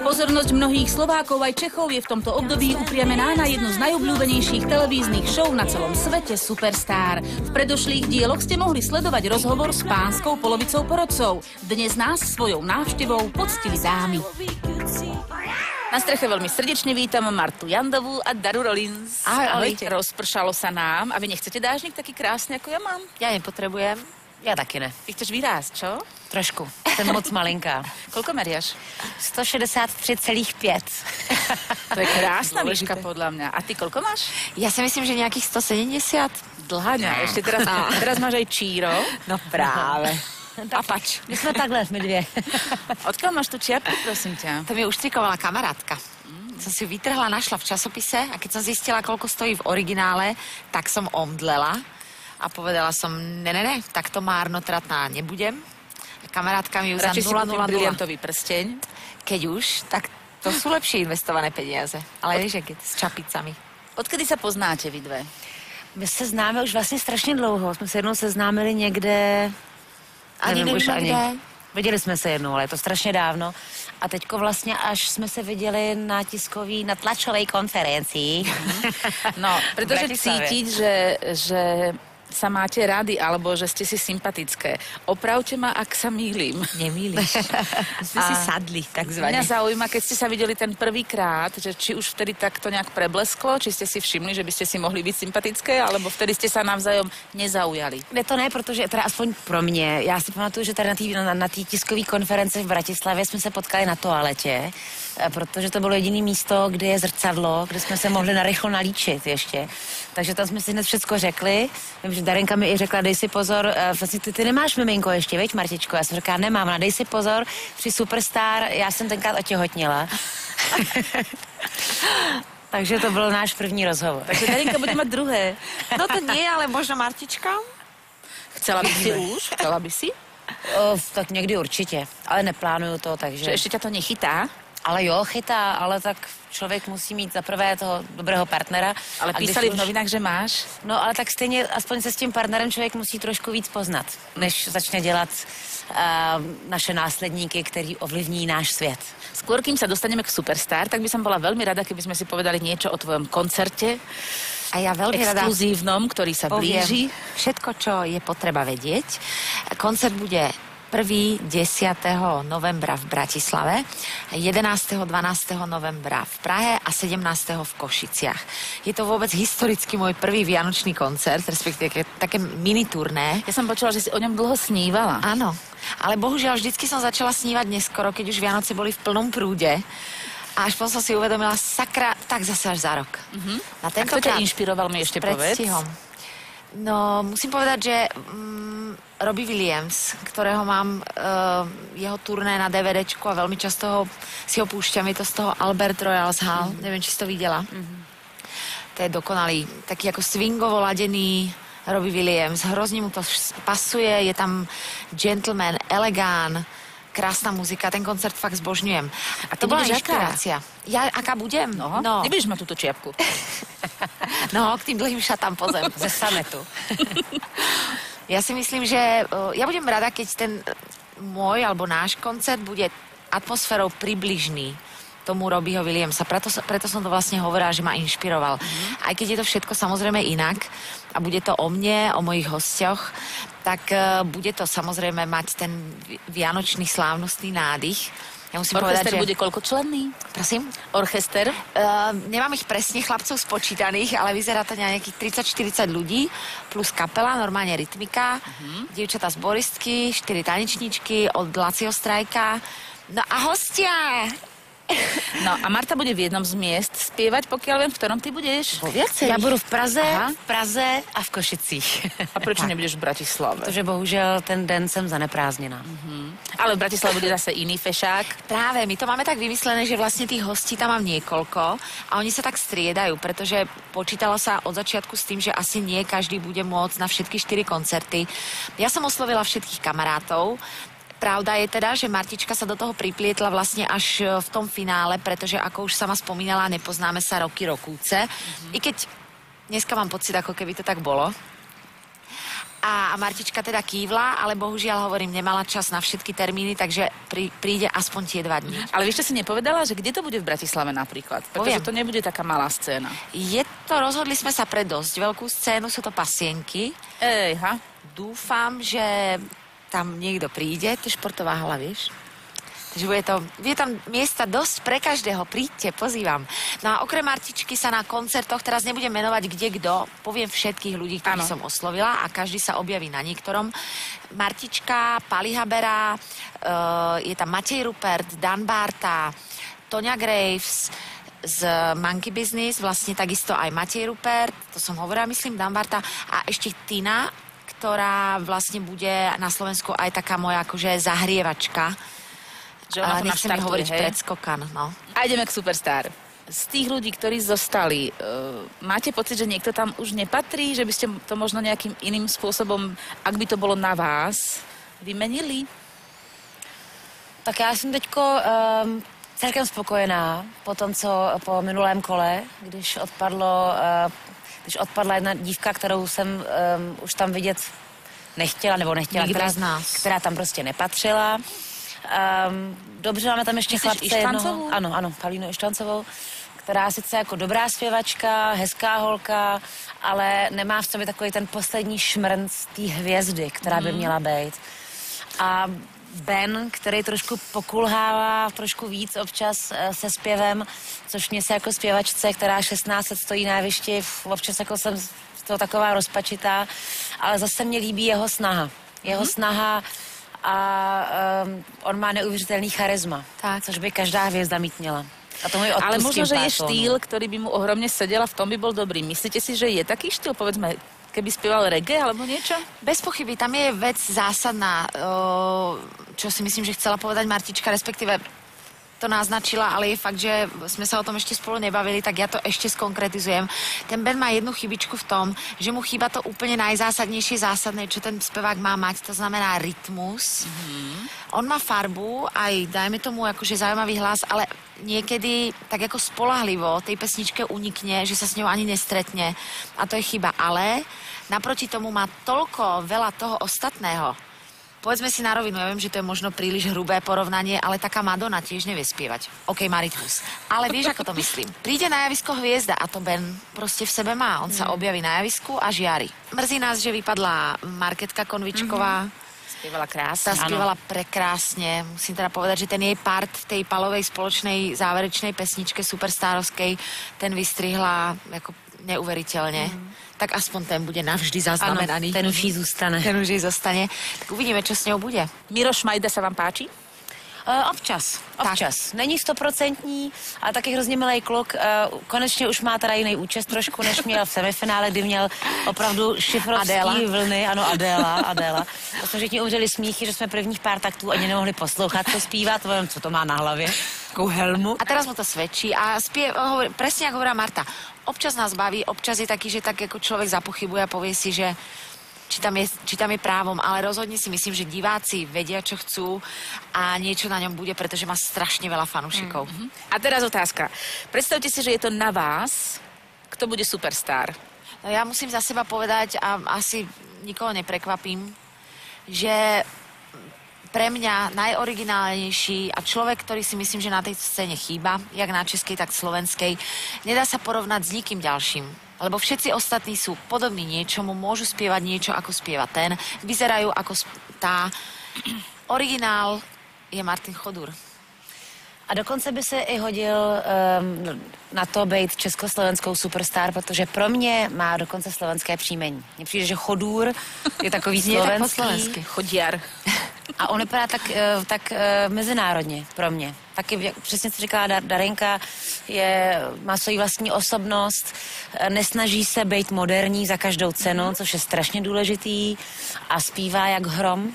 Pozornosť mnohých Slovákov aj Čechov je v tomto období upriamená na jednu z najobľúbenejších televíznych show na celom svete Superstar. V predošlých dieloch ste mohli sledovať rozhovor s pánskou polovicou porodcov. Dnes nás svojou návštevou poctili dámy. Na streche veľmi srdečne vítam Martu Jandovú a Daru Rollins. Ahojte. Rozpršalo sa nám. A vy nechcete dážnik taký krásny, ako ja mám? Ja nepotrebujem. Ja taky ne. Ty chceš vyrásť, čo? Trošku. Jsem moc malinká. Koľko meriaš? 163,5. To je krásna výška podľa mňa. A ty koľko máš? Ja si myslím, že nejakých 170. Dlhaňa. Ešte teraz máš aj číro. No práve. A pač. My jsme takhle, my dvě. Odkiaľ máš tu čiapku, prosím ťa? To mi uštrikovala kamarátka. Som si vytrhla, našla v časopise a keď som zistila, koľko stojí v originále, tak som omdlela a povedala som, ne, takto márnotratná nebudem. Kamarátka mi ju za 0,00. Radšej si kúpim briliantový prsteň. Keď už, tak to sú lepšie investované peniaze. Ale vieš, jak je s čapicami. Odkedy sa poznáte vy dve? My se známe už vlastně strašně dlouho. Jsme se jednou seznámili někde... Nevím už ani. Viděli jsme se jednou, ale je to strašně dávno. A teďko vlastně až jsme se viděli na tiskový, na tlačové konferenci. No, pretože cítiť, že sa máte rady, alebo že ste si sympatické. Opravte ma, ak sa mýlim. Nemýliš. Sme si sadli, takzvané. Mňa zaujíma, keď ste sa videli ten prvýkrát, že či už vtedy takto nejak preblesklo, či ste si všimli, že by ste si mohli byť sympatické, alebo vtedy ste sa navzájom nezaujali. Ne, to ne, protože teda aspoň pro mě. Já si pamatuju, že tady na té tiskové konferenci v Bratislavě jsme se potkali na toaletě, protože to bylo jediné místo, kde je zrcadlo, kde jsme se mohli narychlo nalíčit ještě. Takže tam jsme si hned všecko řekli. Vím, že Darenka mi i řekla, dej si pozor, vlastně ty nemáš miminko ještě, veď Martičko? Já jsem říkala, nemám, no dej si pozor, při Superstar, já jsem tenkrát otěhotněla. Takže to byl náš první rozhovor. Takže Darenka bude mať druhé. No to nie, ale možno Martička. Chcela by si už? Chcela by si? Tak někdy určitě, ale neplánuju to, takže... Že ešte ťa to nechytá? Ale jo, chytá, ale tak člověk musí mít za prvé toho dobrého partnera. Ale písali v novinách, že máš? No, ale tak stejně, aspoň se s tím partnerem člověk musí trošku víc poznat, než začne dělat naše následníky, který ovlivní náš svět. Skôr, kým sa dostaneme k Superstar, tak by som bola veľmi rada, keby sme si povedali niečo o tvojom koncerte. A ja veľmi rada exkluzívnom, ktorý sa blíži. Všetko, čo je potreba vedieť. Koncert bude 1. 10. novembra v Bratislave, 11. 12. novembra v Prahe a 17. v Košiciach. Je to vôbec historicky môj prvý vianočný koncert, respektíve také mini turné. Ja som počula, že si o ňom dlho snívala. Áno, ale bohužiaľ vždycky som začala snívať neskoro, keď už Vianoce boli v plnom prúde. A až potom som si uvedomila, sakra, tak zase až za rok. A kto ťa inšpiroval, mi ešte povedz? No, musím povedať, že Robbie Williams, ktorého mám jeho turné na DVDčku a veľmi často si ho púšťam, je to z toho Albert Royals Hall, neviem, či si to videla. To je dokonalý, taký ako swingovo ladený Robbie Williams, hrozne mu to pasuje, je tam gentleman, elegán, krásna muzika, ten koncert fakt zbožňujem. A to bola inšpirácia. Ja aká budem? No. Nebudeš mať túto čiapku. No, k tým dlhým šatám pozem, ze sametu. Ja si myslím, že ja budem rada, keď ten môj alebo náš koncert bude atmosférou približný tomu Robbieho Williamsa. Preto som to vlastne hovorila, že ma inšpiroval. Aj keď je to všetko samozrejme inak a bude to o mne, o mojich hosťoch, tak bude to samozrejme mať ten vianočný slávnostný nádych. Ja musím Orchester povedať, že... bude koľko členný? Prosím? Orchester? Nemám ich presne chlapcov spočítaných, ale vyzerá to nejakých 30-40 ľudí, plus kapela, normálne rytmika, dievčatá z Boristky, 4 tanečničky od Laciho Strajka. No a hostia! No a Marta bude v jednom z miest spievať, pokiaľ viem, v ktorom ty budeš? Vo viacerých. Ja budu v Praze a v Košicích. A prečo nebudeš v Bratislave? Protože bohužel ten den jsem zaneprázdněná. Ale v Bratislave bude zase iný fešák. Práve, my to máme tak vymyslené, že vlastne tých hostí tam mám niekoľko a oni sa tak striedajú, pretože počítalo sa od začiatku s tým, že asi nie každý bude môcť na všetky 4 koncerty. Ja som oslovila všetkých kamarátov. Pravda je teda, že Martička sa do toho priplietla vlastne až v tom finále, pretože ako už sama spomínala, nepoznáme sa rokúce. I keď dneska mám pocit, ako keby to tak bolo. A Martička teda kývla, ale bohužiaľ hovorím, nemala čas na všetky termíny, takže príde aspoň tie 2 dní. Ale ešte si nepovedala, že kde to bude v Bratislave napríklad? Pretože to nebude taká malá scéna. Rozhodli sme sa pre dosť veľkú scénu, sú to Pasienky. Dúfam, že tam niekto príde, to je športová hala, vieš? Takže bude tam miesta dosť pre každého. Príďte, pozývam. No a okrem Martičky sa na koncertoch, teraz nebudem menovať kde kto, poviem všetkých ľudí, ktorých som oslovila a každý sa objaví na niektorom. Martička, Pali Habera, je tam Matej Rupert, Dan Barta, Toňa Graves z Monkey Business, vlastne takisto aj Matej Rupert, to som hovorila, myslím, Dan Barta a ešte Tina, ktorá vlastne bude na Slovensku aj taká moja akože zahrievačka. A nechcem mi hovoriť predskokan, no. A ideme k Superstar. Z tých ľudí, ktorí zostali, máte pocit, že niekto tam už nepatrí? Že by ste to možno nejakým iným spôsobom, ak by to bolo na vás, vymenili? Tak já jsem teďko celkem spokojená po tom, co po minulém kole, když odpadla jedna dívka, kterou jsem už tam vidět nechtěla, která tam prostě nepatřila. Dobře, máme tam ještě chlapce jednoho. Ano, Palínu Ištvancovou, která sice jako dobrá zpěvačka, hezká holka, ale nemá v sobě takový ten poslední šmrnc té hvězdy, která by měla být. A Ben, který trošku pokulhává trošku víc občas se zpěvem, což mě se jako zpěvačce, která 16 let stojí na jevišti, občas jako jsem z toho taková rozpačitá, ale zase mě líbí jeho snaha. Snaha a on má neuvěřitelný charisma, což by každá hvězda mít měla. A tomu je ale možno, že je štýl, ktorý by mu ohromne sedel a v tom by bol dobrý. Myslíte si, že je taký štýl, povedzme, keby spieval reggae alebo niečo? Bez pochyby, tam je vec zásadná, čo si myslím, že chcela povedať Martička, respektíve to naznačila, ale je fakt, že sme sa o tom ešte spolu nebavili, tak ja to ešte skonkretizujem. Ten Ben má jednu chybičku v tom, že mu chýba to úplne najzásadnejšie zásadné, čo ten spevák má mať, to znamená rytmus. On má farbu, aj dajme tomu akože zaujímavý hlas, ale niekedy tak ako spolahlivo tej pesničke unikne, že sa s ňou ani nestretne a to je chyba. Ale naproti tomu má toľko veľa toho ostatného. Povedzme si na rovinu, ja viem, že to je možno príliš hrubé porovnanie, ale taká Madonna tiež nevie spievať. OK, má rytmus. Ale vieš, ako to myslím? Príde na javisko hviezda a to Ben proste v sebe má. On sa objaví na javisku a žiari. Mrzí nás, že vypadla Marketka Konvičková. Spievala krásne. Tá spievala prekrásne. Musím teda povedať, že ten jej part v tej palovej spoločnej záverečnej pesničke superstárovskej, ten vystrihla ako neuveriteľne. Tak aspoň ten bude navždy zaznamenaný. Ano, ten už jí zůstane. Ten už jí zostane. Tak uvidíme, čo s ňou bude. Miroš Majda sa vám páči? Občas. Není 100%, ale taky hrozně milý kluk. Konečně už má teda jiný účest trošku, než měl v semifinále, kdy měl opravdu šifrovský vlny. Ano, Adéla. To jsme všichni umřeli smíchy, že jsme prvních pár taktů ani nemohli poslouchat, co zpívá, to vím, co to má na hlavě. Takovou helmu. A teraz mu to svedčí a presne ako hovorá Marta, občas nás baví, občas je taký, že tak ako človek zapochybuje a povie si, že či tam je právom, ale rozhodne si myslím, že diváci vedia, čo chcú a niečo na ňom bude, pretože má strašne veľa fanúšikov. A teraz otázka. Predstavte si, že je to na vás, kto bude superstar. No ja musím za seba povedať a asi nikoho neprekvapím, že pre mňa najoriginálnejší a človek, ktorý si myslím, že na tej scéne chýba, jak na českej, tak slovenskej, nedá sa porovnať s nikým ďalším. Lebo všetci ostatní sú podobní niečomu, môžu spievať niečo, ako spieva ten, vyzerajú ako tá. Originál je Martin Chodur. A dokonce by se i hodil na to být československou superstar, protože pro mě má dokonce slovenské příjmení. Mně přijde, že Chodůr je takový slovenský. Chodiar. A on vypadá tak mezinárodně pro mě. Taky, přesně co říkala Darinka, má svoji vlastní osobnost, nesnaží se být moderní za každou cenu, což je strašně důležitý a zpívá jak hrom.